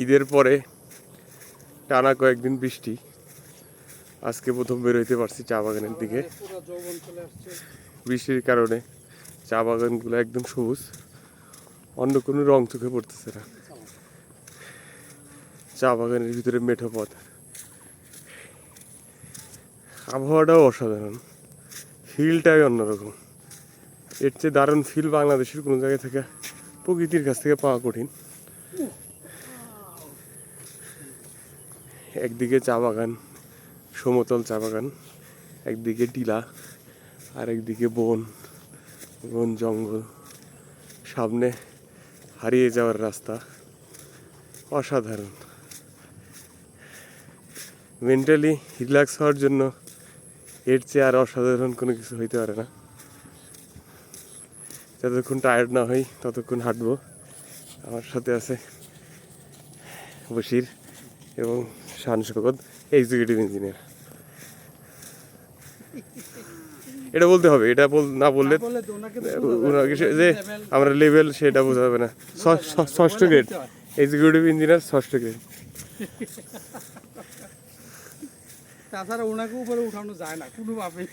ঈদের পরে টানা কয়েকদিন বৃষ্টি, আজকে প্রথম বেরোইতে পারছি চা বাগানের দিকে। বৃষ্টির কারণে চা বাগানগুলো একদম সবুজ, অন্য কোনো রং চোখে পড়তেছে না। চা বাগানের ভিতরে মেঠো পথ, আবহাওয়াটাও অসাধারণ, ফিলটাই অন্যরকম। এর চেয়ে দারুণ ফিল বাংলাদেশের কোনো জায়গায় থেকে প্রকৃতির কাছ থেকে পাওয়া কঠিন। একদিকে চা বাগান, সমতল চা বাগান, একদিকে টিলা, আর একদিকে বন বন জঙ্গল, সামনে হারিয়ে যাওয়ার রাস্তা। অসাধারণ। মেন্টালি রিল্যাক্স হওয়ার জন্য এর চেয়ে আর অসাধারণ কোনো কিছু হইতে পারে না। যতক্ষণ টায়ার্ড না হই ততক্ষণ হাঁটবো। আমার সাথে আছে বশির এবং শান শকত, এক্সিকিউটিভ ইঞ্জিনিয়ার। এটা বলতে হবে, এটা না বললে ওনাকে যে আমরা লেভেল সেটা বোঝা যাবে না। ষষ্ঠ গ্রেড, এক্সিকিউটিভ ইঞ্জিনিয়ার ষষ্ঠ গ্রেড। তাছাড়া ওনাকে উপরে উঠানো যায় না কোনোভাবেই।